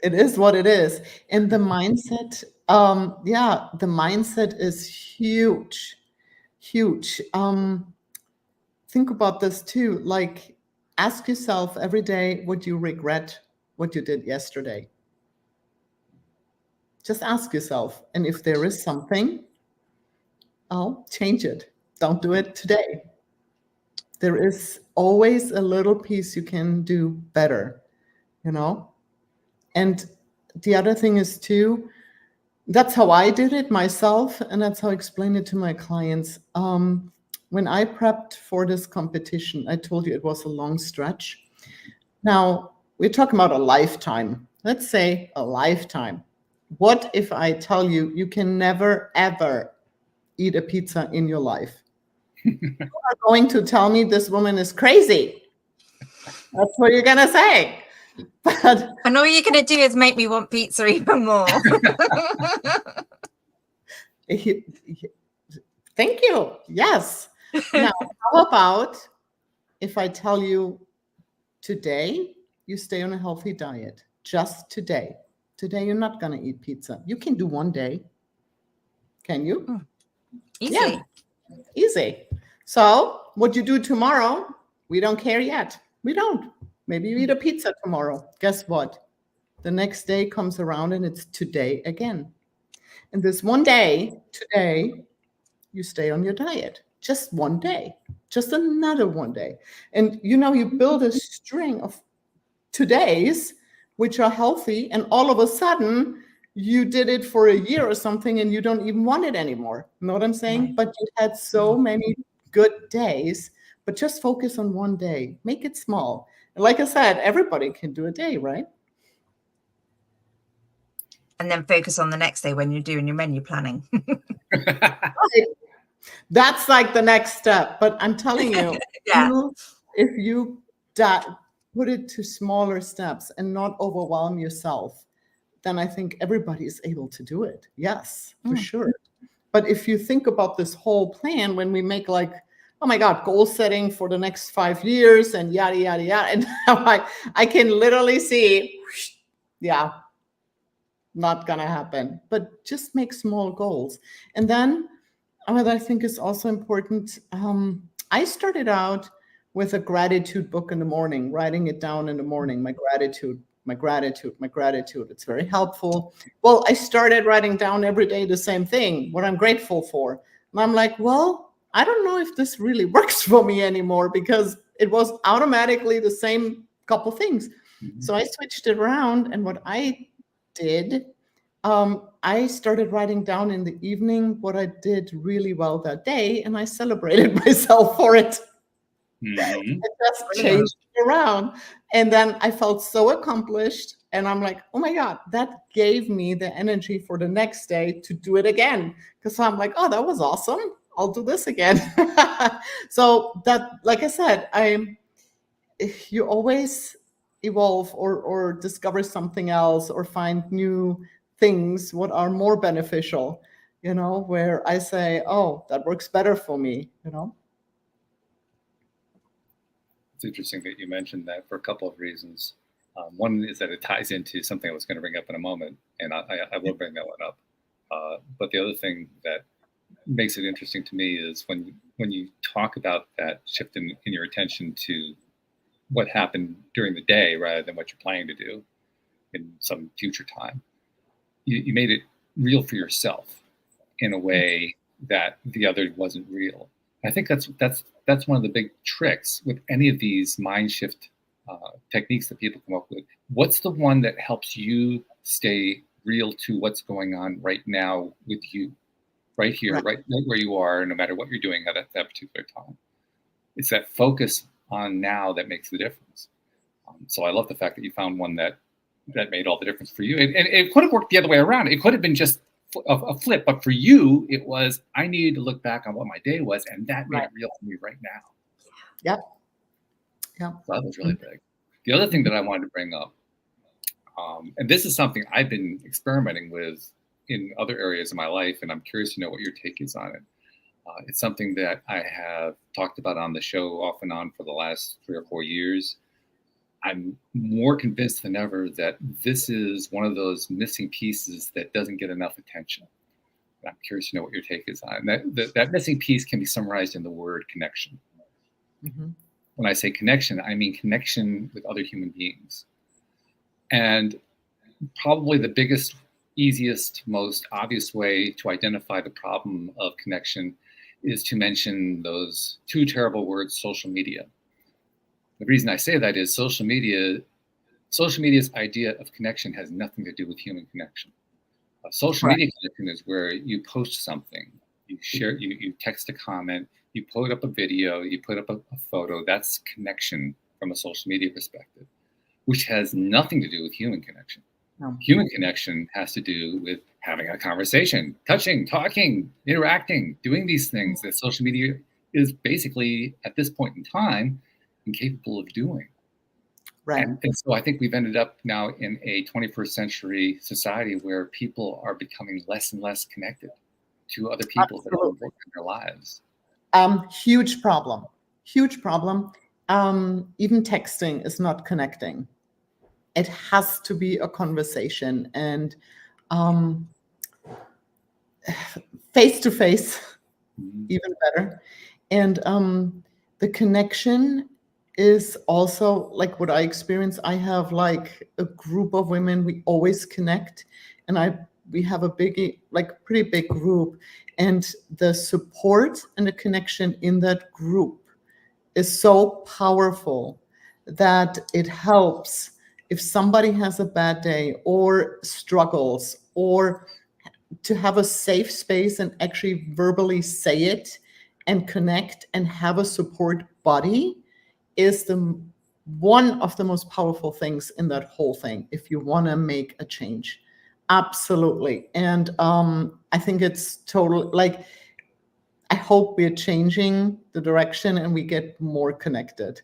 It is what it is. And the mindset, the mindset is huge. Think about this too. Like, ask yourself every day, would you regret what you did yesterday? Just ask yourself. And if there is something, change it. Don't do it today. There is always a little piece you can do better, And the other thing is too, that's how I did it myself, and that's how I explain it to my clients. When I prepped for this competition, I told you it was a long stretch. Now, we're talking about a lifetime. Let's say a lifetime. What if I tell you you can never, ever eat a pizza in your life? You are going to tell me this woman is crazy. That's what you're going to say. And all you're going to do is make me want pizza even more. Thank you. Yes. Now, how about if I tell you today you stay on a healthy diet? Just today. Today you're not going to eat pizza. You can do one day. Can you? Easy. Yeah. Easy. So what you do tomorrow, we don't care yet. We don't. Maybe you eat a pizza tomorrow. Guess what? The next day comes around and it's today again. And this one day, today, you stay on your diet. Just one day. Just another one day. And you build a string of todays which are healthy, and all of a sudden you did it for a year or something and you don't even want it anymore. You know what I'm saying? Right. But you had so many good days, but just focus on one day. Make it small. And like I said, everybody can do a day, right? And then focus on the next day when you're doing your menu planning. Right. That's like the next step. But I'm telling you, if you put it to smaller steps and not overwhelm yourself, then I think everybody is able to do it. Yes, for sure. But if you think about this whole plan, when we make like, oh my God, goal setting for the next 5 years and yada, yada, yada. And I can literally see, not going to happen. But just make small goals. And then what I think is also important, I started out with a gratitude book in the morning, writing it down in the morning, my gratitude. It's very helpful. Well, I started writing down every day the same thing, what I'm grateful for. And I'm like, well, I don't know if this really works for me anymore, because it was automatically the same couple things. Mm-hmm. So I switched it around. And what I did, I started writing down in the evening what I did really well that day. And I celebrated myself for it. Mm-hmm. It just changed around. And then I felt so accomplished. And I'm like, oh my God, that gave me the energy for the next day to do it again. Because I'm like, oh, that was awesome. I'll do this again. So that, like I said, you always evolve or discover something else or find new things what are more beneficial, where I say, oh, that works better for me. It's interesting that you mentioned that for a couple of reasons. One is that it ties into something I was going to bring up in a moment, and I will bring that one up. But the other thing that makes it interesting to me is when you talk about that shift in your attention to what happened during the day rather than what you're planning to do in some future time, you made it real for yourself in a way that the other wasn't real. I think that's one of the big tricks with any of these mind shift techniques that people come up with. What's the one that helps you stay real to what's going on right now with you, right here, right where you are, no matter what you're doing at that particular time? It's that focus on now that makes the difference. So I love the fact that you found one that made all the difference for you. And it could have worked the other way around. It could have been just a flip, but for you, it was, I needed to look back on what my day was, and that made it real for me right now. Yep. Yeah. So that was really big. The other thing that I wanted to bring up, and this is something I've been experimenting with in other areas of my life, and I'm curious to know what your take is on it. It's something that I have talked about on the show off and on for the last 3 or 4 years. I'm more convinced than ever that this is one of those missing pieces that doesn't get enough attention. And I'm curious to know what your take is on it. That missing piece can be summarized in the word connection. Mm-hmm. When I say connection, I mean connection with other human beings. And probably the biggest, easiest, most obvious way to identify the problem of connection is to mention those 2 terrible words, social media. The reason I say that is social media's idea of connection has nothing to do with human connection. Social media connection is where you post something, you share, you text a comment, you put up a video, you put up a photo. That's connection from a social media perspective, which has nothing to do with human connection. No. Human connection has to do with having a conversation, touching, talking, interacting, doing these things that social media is basically, at this point in time, incapable of doing. Right. And so I think we've ended up now in a 21st century society where people are becoming less and less connected to other people that are important in their lives. Huge problem. Even texting is not connecting. It has to be a conversation, and face to face, even better. And the connection is also like what I experience. I have like a group of women. We always connect, and we have a pretty big group, and the support and the connection in that group is so powerful that it helps if somebody has a bad day or struggles, or to have a safe space and actually verbally say it and connect and have a support body is one of the most powerful things in that whole thing if you want to make a change. Absolutely. And I think it's total, like, I hope we're changing the direction and we get more connected.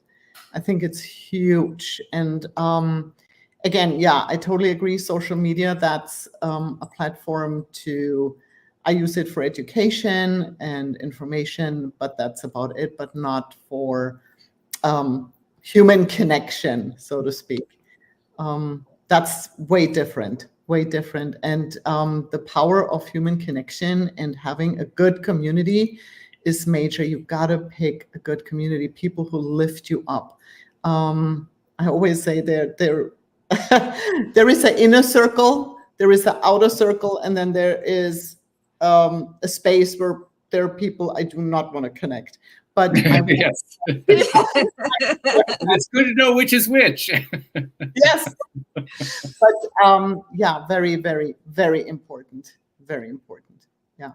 I think it's huge. And again, yeah, I totally agree. Social media, that's a platform I use it for education and information, but that's about it, but not for human connection, so to speak. That's way different. And the power of human connection and having a good community is major. You gotta pick a good community, people who lift you up. I always say there is an inner circle, there is an outer circle, and then there is a space where there are people I do not want to connect. But yes, it's good to know which is which. Yes, but yeah, very, very, very important. Very important. Yeah.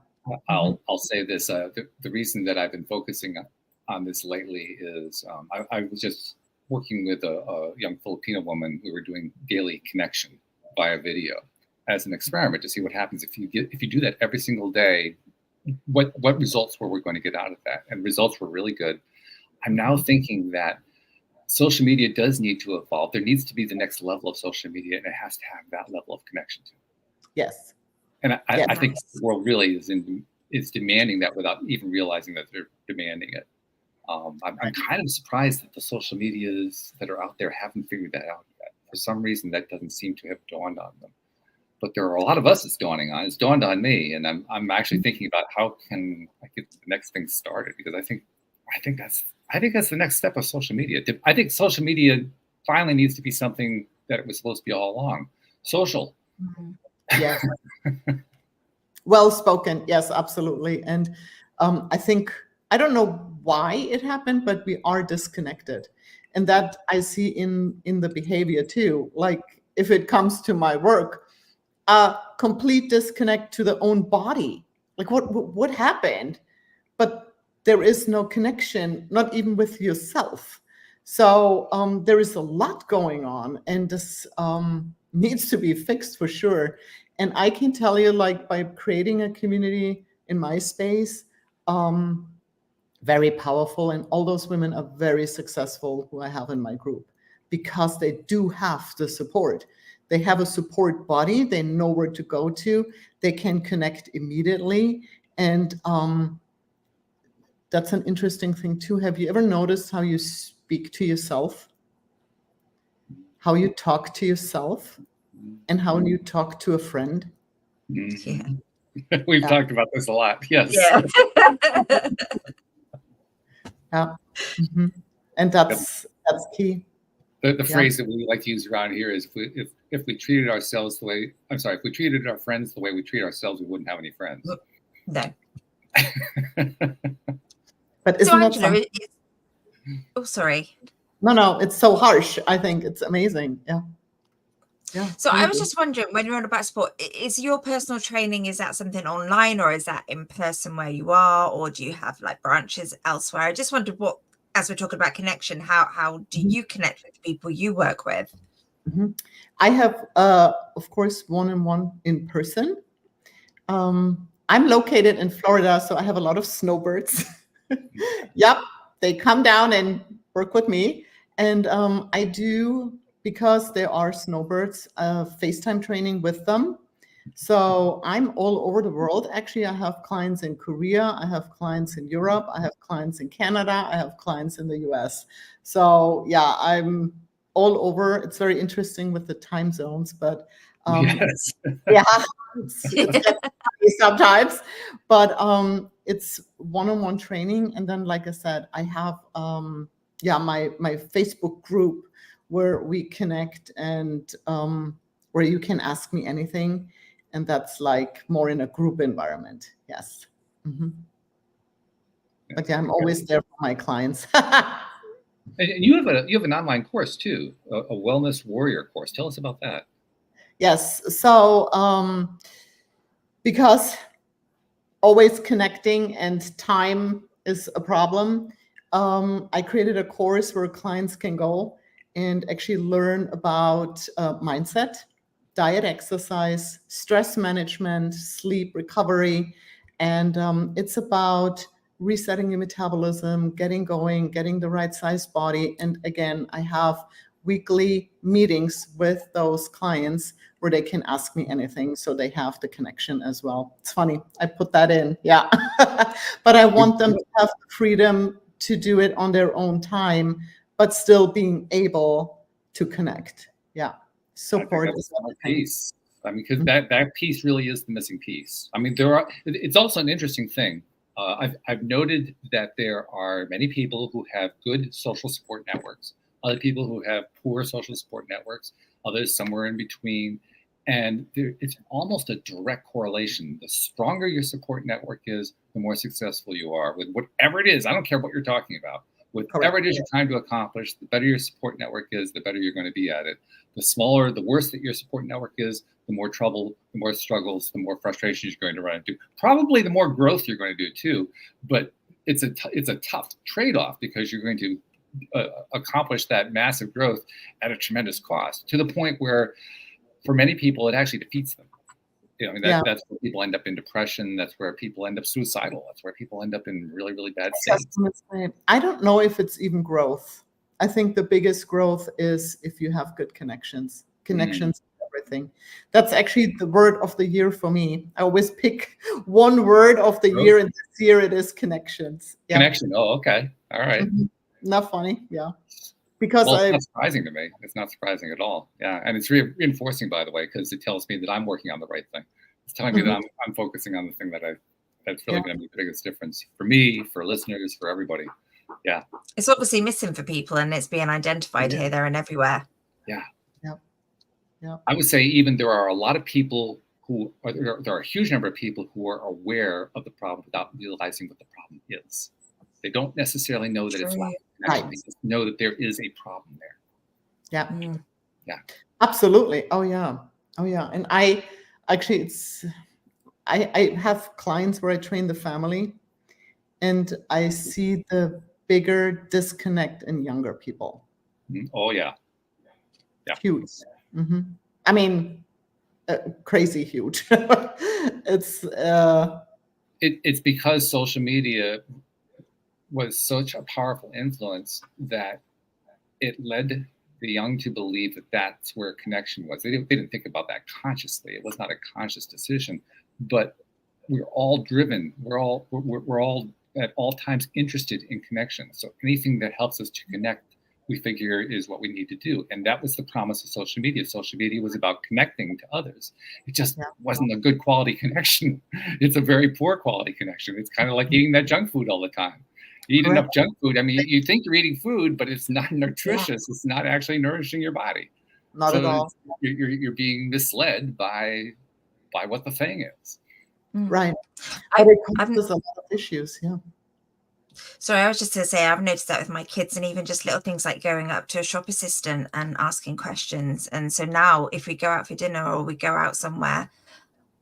I'll say this. The reason that I've been focusing on this lately is I was just working with a young Filipino woman. We were doing daily connection via video as an experiment to see what happens if you do that every single day what results were we going to get out of that? And results were really good. I'm now thinking that social media does need to evolve. There needs to be the next level of social media, and it has to have that level of connection to it. Yes. And I think the world really is demanding that without even realizing that they're demanding it. I'm kind of surprised that the social medias that are out there haven't figured that out yet. For some reason, that doesn't seem to have dawned on them. But there are a lot of us it's dawning on. It's dawned on me, and I'm actually thinking about how can I get the next thing started, because I think that's the next step of social media. I think social media finally needs to be something that it was supposed to be all along. Social. Mm-hmm. Yes. Well spoken. Yes, absolutely. And I think, I don't know why it happened, but we are disconnected. And that I see in the behavior too. Like if it comes to my work, a complete disconnect to the own body. Like what happened? But there is no connection, not even with yourself. So there is a lot going on, and this needs to be fixed for sure. And I can tell you, like by creating a community in my space, very powerful, and all those women are very successful who I have in my group, because they do have the support. They have a support body. They know where to go to. They can connect immediately. And that's an interesting thing too. Have you ever noticed how you speak to yourself? How you talk to yourself? And how you talk to a friend? Yeah. We've talked about this a lot. Yes. Yeah. Yeah. Mm-hmm. And that's key. The phrase that we like to use around here is if we treated ourselves if we treated our friends the way we treat ourselves, we wouldn't have any friends. No. But isn't that something? Oh, sorry. No, it's so harsh. I think it's amazing. Yeah. Yeah. So I was just wondering, when you're on about sport, is your personal training, is that something online, or is that in person where you are, or do you have like branches elsewhere? I just wondered what, as we're talking about connection, how do you connect with people you work with? Mm-hmm. I have, of course, one-on-one in person. I'm located in Florida, so I have a lot of snowbirds. Yep, they come down and work with me. And I do, because there are snowbirds, FaceTime training with them. So I'm all over the world. Actually, I have clients in Korea. I have clients in Europe. I have clients in Canada. I have clients in the US. So yeah, I'm all over. It's very interesting with the time zones, but yes. Yeah, it's sometimes, but it's one-on-one training. And then, like I said, I have my Facebook group where we connect, and where you can ask me anything, and that's like more in a group environment. Yes. Mm-hmm. But yeah, I'm always there for my clients. And you have an online course too, a wellness warrior course. Tell us about that. Yes. So because always connecting and time is a problem, I created a course where clients can go and actually learn about mindset, diet, exercise, stress management, sleep, recovery. And it's about resetting your metabolism, getting going, getting the right size body. And again, I have weekly meetings with those clients where they can ask me anything, so they have the connection as well. It's funny, I put that in, yeah. But I want them to have the freedom to do it on their own time, but still being able to connect. Yeah, support is the piece. I mean, because that piece really is the missing piece. I mean, it's also an interesting thing. I've noted that there are many people who have good social support networks, other people who have poor social support networks, others somewhere in between. And it's almost a direct correlation. The stronger your support network is, the more successful you are with whatever it is. I don't care what you're talking about. Whatever it is you're trying to accomplish, the better your support network is, the better you're going to be at it. The smaller, the worse that your support network is, the more trouble, the more struggles, the more frustrations you're going to run into. Probably the more growth you're going to do too. But it's a tough trade-off, because you're going to accomplish that massive growth at a tremendous cost, to the point where for many people it actually defeats them. You know, I mean, Yeah. that's where people end up in depression. That's where people end up suicidal. That's where people end up in really, really bad Just states. gonna say, I don't know if it's even growth. I think the biggest growth is if you have good connections. Connections, everything. That's actually the word of the year for me. I always pick one word of the year, and this year it is connections. Yeah. Connection. Oh, okay. All right. Mhm. Not funny. Yeah. Because Well, it's not surprising to me. It's not surprising at all. Yeah, and it's reinforcing, by the way, because it tells me that I'm working on the right thing. It's telling me that I'm focusing on the thing that's really going to make the biggest difference for me, for listeners, for everybody. Yeah. It's obviously missing for people, and it's being identified here, there, and everywhere. Yeah. Yeah. I would say even there are a lot of people there are a huge number of people who are aware of the problem without realizing what the problem is. They don't necessarily know that it's lack of connection. They just know that there is a problem there. Yeah. Yeah. Absolutely. Oh yeah. And I actually, I have clients where I train the family, and I see the bigger disconnect in younger people. Oh yeah. Huge. I mean, crazy huge. It's because social media was such a powerful influence that it led the young to believe that that's where connection was. They didn't think about that consciously. It was not a conscious decision, but we're all driven. We're all at all times interested in connection. So anything that helps us to connect, we figure is what we need to do. And that was the promise of social media. Social media was about connecting to others. It just wasn't a good quality connection. It's a very poor quality connection. It's kind of like eating that junk food all the time. You eat enough junk food. I mean, you think you're eating food, but it's not nutritious. It's not actually nourishing your body. Not at all. You're being misled by what the thing is. Right. But it causes a lot of issues. Yeah. Sorry, I was just going to say, I've noticed that with my kids, and even just little things like going up to a shop assistant and asking questions. And so now if we go out for dinner or we go out somewhere,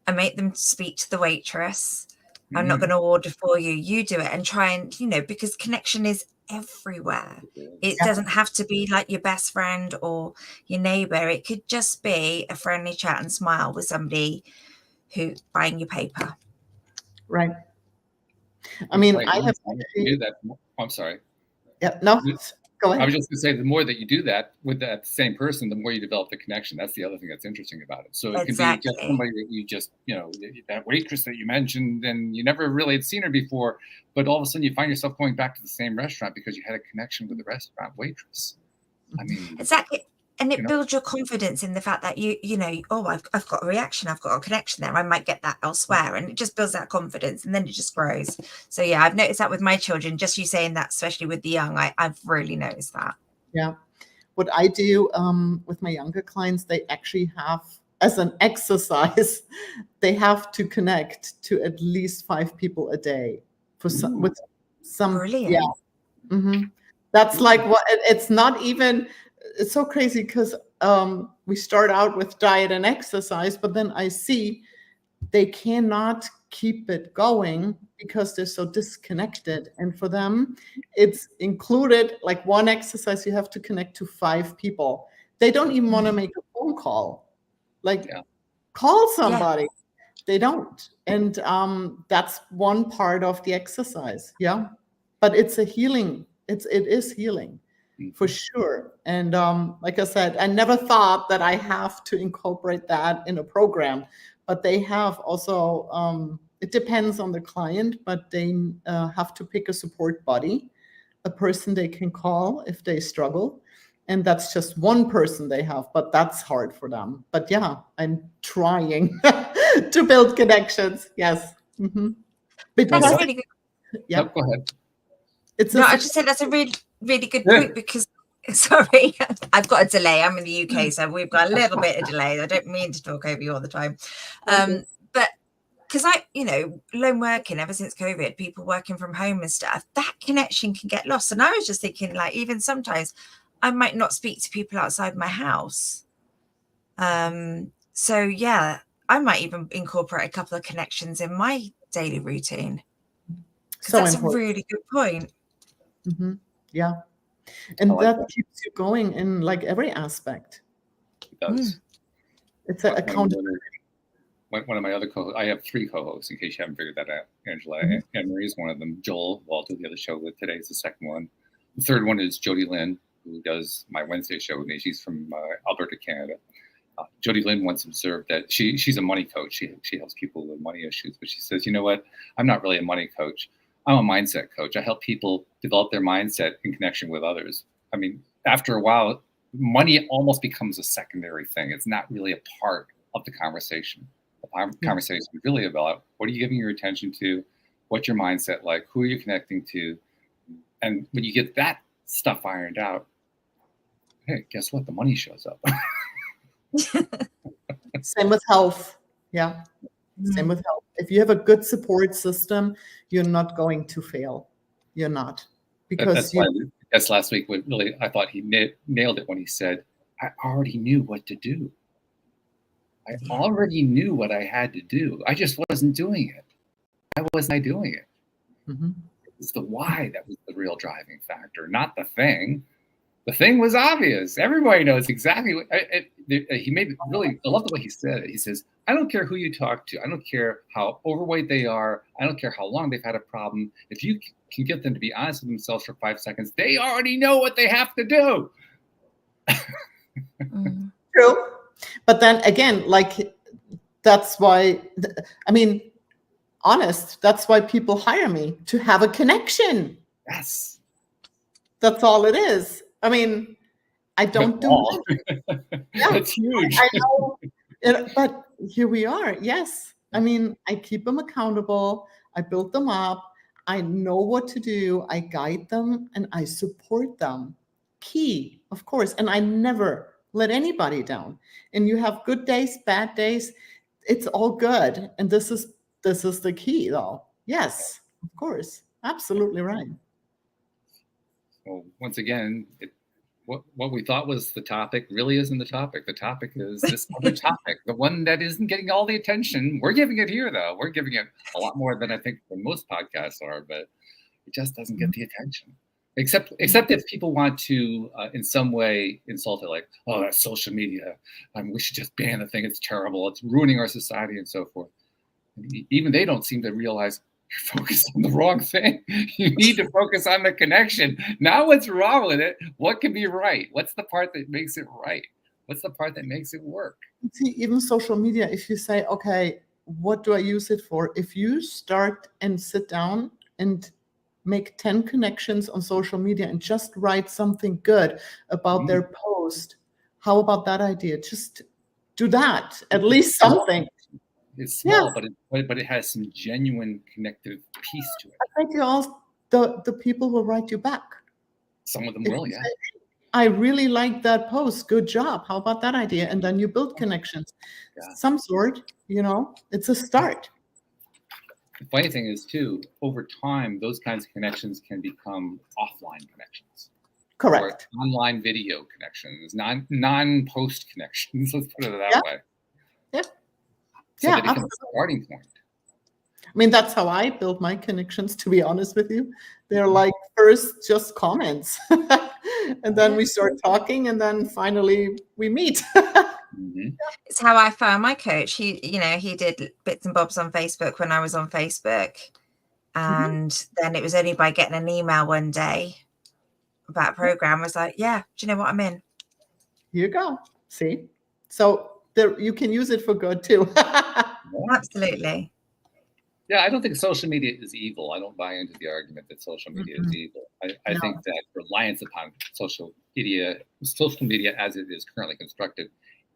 I make them speak to the waitress. I'm not going to order for you. You do it, and try and, because connection is everywhere. It doesn't have to be like your best friend or your neighbor. It could just be a friendly chat and smile with somebody who's buying your paper. Right. I mean, I have do that. I'm sorry. Yeah. No. Go ahead. I was just going to say, the more that you do that with that same person, the more you develop the connection. That's the other thing that's interesting about it. So it can be just somebody that you just, that waitress that you mentioned, and you never really had seen her before, but all of a sudden you find yourself going back to the same restaurant because you had a connection with the restaurant waitress. I mean, exactly. And it builds your confidence in the fact that I've got a reaction, I've got a connection there. I might get that elsewhere, and it just builds that confidence, and then it just grows. So yeah, I've noticed that with my children. Just you saying that, especially with the young, I've really noticed that. Yeah, what I do with my younger clients, they actually have, as an exercise, they have to connect to at least 5 people a day for with some. Brilliant. Yeah. That's like what it's not even. It's so crazy because we start out with diet and exercise, but then I see they cannot keep it going because they're so disconnected. And for them, it's included like one exercise, you have to connect to 5 people. They don't even want to make a phone call, call somebody. Yeah. They don't. And that's one part of the exercise. Yeah. But it's a healing. It is healing. For sure. And like I said, I never thought that I have to incorporate that in a program, but they have also, it depends on the client, but they have to pick a support buddy, a person they can call if they struggle. And that's just one person they have, but that's hard for them. But yeah, I'm trying to build connections. Yes. That's a really good. Yeah. Go ahead. I just said that's a really good point because, sorry, I've got a delay. I'm in the UK, so we've got a little bit of delay. I don't mean to talk over you all the time. But because lone working ever since COVID, people working from home and stuff, that connection can get lost. And I was just thinking, like, even sometimes I might not speak to people outside my house. So yeah, I might even incorporate a couple of connections in my daily routine. Because that's important. A really good point. Yeah. And that keeps you going in like every aspect. It does. It's an accountability. one of my other co-hosts, I have 3 co-hosts in case you haven't figured that out. Angela and Marie is one of them. Joel, who I'll do the other show with today, is the second one. The third one is Jody Lynn, who does my Wednesday show with me. She's from Alberta, Canada. Jody Lynn once observed that she's a money coach. She helps people with money issues, but she says, you know what? I'm not really a money coach. I'm a mindset coach. I help people develop their mindset in connection with others. I mean, after a while, money almost becomes a secondary thing. It's not really a part of the conversation. The conversation is really about what are you giving your attention to? What's your mindset like? Who are you connecting to? And when you get that stuff ironed out, hey, guess what? The money shows up. Same with health. Yeah. Same with health. If you have a good support system, you're not going to fail. You're not. Because that's last week. Really, I thought he nailed it when he said, I already knew what to do. I already knew what I had to do. I just wasn't doing it. Why wasn't I doing it? It was the why that was the real driving factor, not the thing. The thing was obvious. Everybody knows exactly what he made it really. I love the way he said it. He says, I don't care who you talk to. I don't care how overweight they are. I don't care how long they've had a problem. If you can get them to be honest with themselves for 5 seconds, they already know what they have to do. True. But then again, like, that's why, I mean, honest, that's why people hire me, to have a connection. Yes. That's all it is. I mean, I don't do that. Yeah, that's huge. I know, but here we are. Yes. I mean, I keep them accountable. I build them up. I know what to do. I guide them and I support them. Key, of course. And I never let anybody down. And you have good days, bad days. It's all good. And this is the key, though. Yes, of course. Absolutely right. Well, once again, what we thought was the topic really isn't the topic. The topic is this other topic, the one that isn't getting all the attention. We're giving it here, though. We're giving it a lot more than I think most podcasts are, but it just doesn't get the attention. Except if people want to, in some way, insult it, like, oh, that's social media. We should just ban the thing. It's terrible. It's ruining our society and so forth. Even they don't seem to realize you're focused on the wrong thing. You need to focus on the connection. Now what's wrong with it? What can be right? What's the part that makes it right? What's the part that makes it work? See, even social media, if you say, okay, what do I use it for? If you start and sit down and make 10 connections on social media and just write something good about their post, how about that idea? Just do that, at least something. It's small, but it has some genuine connective piece to it. I think you all the people will write you back. Some of them will, yeah. I really like that post. Good job. How about that idea? And then you build connections, some sort. It's a start. The funny thing is, too, over time, those kinds of connections can become offline connections. Correct. Or online video connections, non-post connections. Let's put it that way. Yeah. So they become a starting point. I mean, that's how I build my connections, to be honest with you. They're like first just comments. And then we start talking, and then finally we meet. It's how I found my coach. He did bits and bobs on Facebook when I was on Facebook. And then it was only by getting an email one day about a program. I was like, yeah, do you know what, I'm in? Here you go. See? So you can use it for good too. Absolutely. Yeah, I don't think social media is evil. I don't buy into the argument that social media is evil. I think that reliance upon social media as it is currently constructed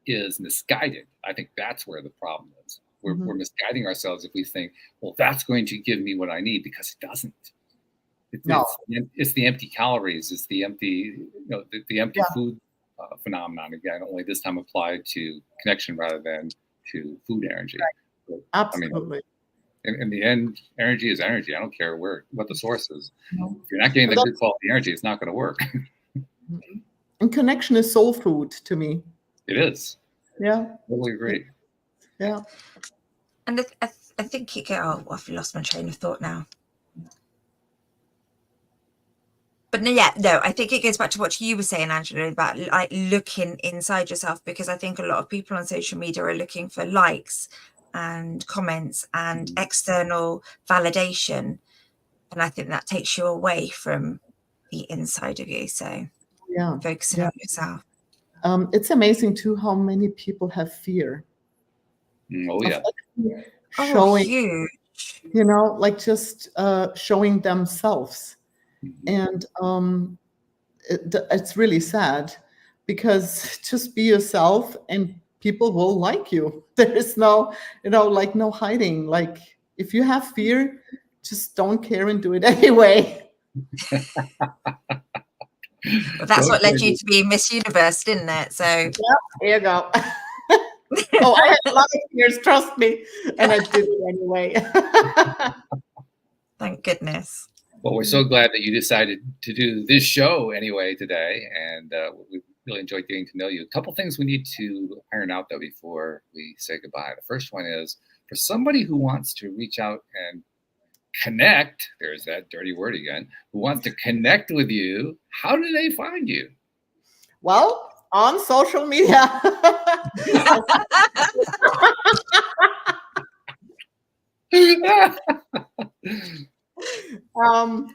is misguided. I think that's where the problem is. We're misguiding ourselves if we think, well, that's going to give me what I need, because it doesn't. It's the empty calories. It's the empty, the empty food phenomenon. Again, only this time applied to connection rather than to food energy. Right. Absolutely. I mean, in the end, energy is energy. I don't care what the source is. If you're not getting the good quality energy, it's not going to work. And connection is soul food to me. It is. Yeah. Totally agree. Yeah. And I think I've lost my train of thought now. But I think it goes back to what you were saying, Angela, about like looking inside yourself, because I think a lot of people on social media are looking for likes and comments and Mhm. external validation. And I think that takes you away from the inside of you. So Yeah. focusing on yourself. It's amazing too how many people have fear Oh, of yeah. actually Oh, showing, huge. you know, like just showing themselves. Mhm. And it's really sad, because just be yourself and people will like you. There is no, you know, like no hiding. Like if you have fear, just don't care and do it anyway. Well, that's what Don't led care. you to be Miss Universe, didn't it? So Yeah, there you go. Oh, I had a lot of fears, trust me, and I did it anyway. thank goodness. Well, we're so glad that you decided to do this show anyway today, and we really enjoyed getting to know you. A couple things we need to iron out, though, before we say goodbye. The first one is, for somebody who wants to reach out and connect, there's that dirty word again, who wants to connect with you, how do they find you? Well, on social media.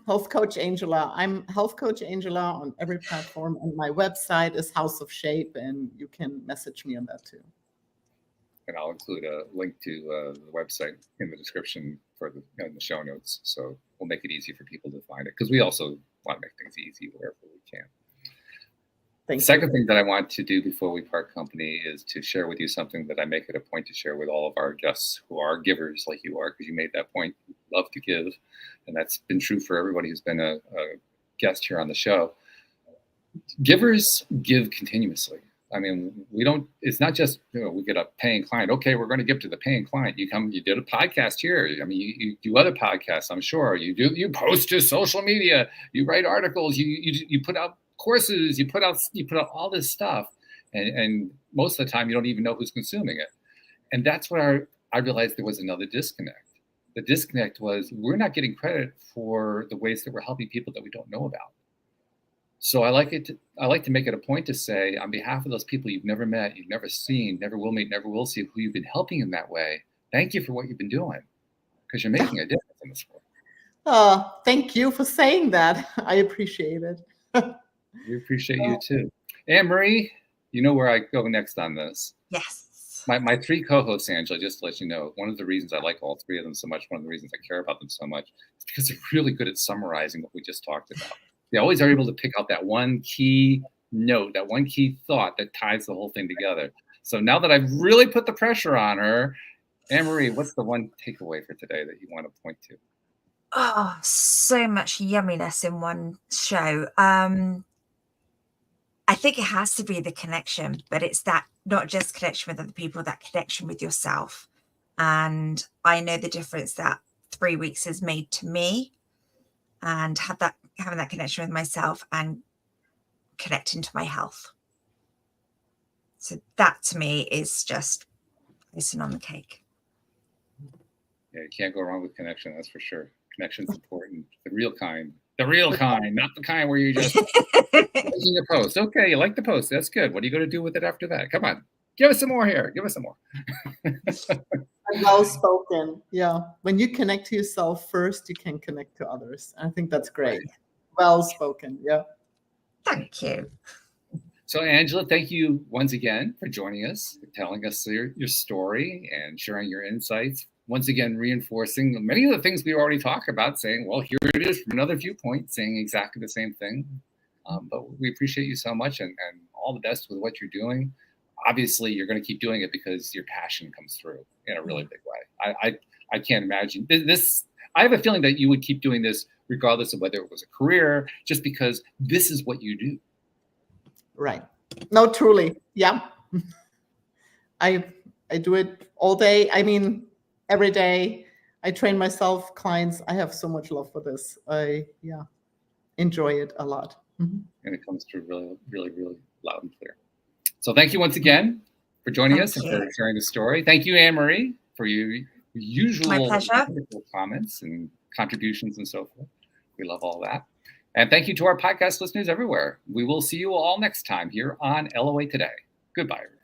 Health Coach Angela. I'm Health Coach Angela on every platform, and my website is House of Shape, and you can message me on that too. And I'll include a link to the website in the description for in the show notes. So we'll make it easy for people to find it, because we also want to make things easy wherever we can. Thank The second you. thing that I want to do before we part company is to share with you something that I make it a point to share with all of our guests who are givers like you are, because you made that point, you love to give. And that's been true for everybody who's been a guest here on the show. Givers give continuously. I mean, we don't, it's not just, we get a paying client. Okay, we're going to give to the paying client. You did a podcast here. I mean, you do other podcasts, I'm sure. You post to social media, you write articles, you put out courses, you put out all this stuff. And most of the time you don't even know who's consuming it. And that's where I realized there was another disconnect. The disconnect was, we're not getting credit for the ways that we're helping people that we don't know about. So I like to make it a point to say, on behalf of those people you've never met, you've never seen, never will meet, never will see, who you've been helping in that way, thank you for what you've been doing, because you're making a difference in this world. Thank you for saying that. I appreciate it. We appreciate you too. Anne-Marie, you know where I go next on this. Yes. My three co-hosts, Angela, just to let you know, one of the reasons I like all three of them so much, one of the reasons I care about them so much, is because they're really good at summarizing what we just talked about. They always are able to pick out that one key note, that one key thought that ties the whole thing together. So now that I've really put the pressure on her, Anne-Marie, what's the one takeaway for today that you want to point to? Oh, so much yumminess in one show. I think it has to be the connection, but it's that not just connection with other people, that connection with yourself. And I know the difference that 3 weeks has made to me, and having that connection with myself and connecting to my health. So that to me is just icing on the cake. Yeah, you can't go wrong with connection, that's for sure. Connection's important. The real kind. The real kind, not the kind where you just making a post. Okay, you like the post. That's good. What are you going to do with it after that? Come on. Give us some more here. Give us some more. Well spoken. Yeah. When you connect to yourself first, you can connect to others. I think that's great. Well spoken. Yeah. Thank you. So, Angela, thank you once again for joining us, for telling us your story and sharing your insights. Once again, reinforcing many of the things we already talked about, saying, well, here it is from another viewpoint, saying exactly the same thing. But we appreciate you so much, and all the best with what you're doing. Obviously, you're going to keep doing it because your passion comes through in a really big way. I can't imagine this. I have a feeling that you would keep doing this regardless of whether it was a career, just because this is what you do. Right. No, truly. Yeah. I do it all day. I mean, every day. I train myself, clients. I have so much love for this. I enjoy it a lot. Mm-hmm. And it comes through really, really, really loud and clear. So thank you once again for joining us and for sharing the story. Thank you, Anne-Marie, for your usual comments and contributions and so forth. We love all that. And thank you to our podcast listeners everywhere. We will see you all next time here on LOA Today. Goodbye, everyone.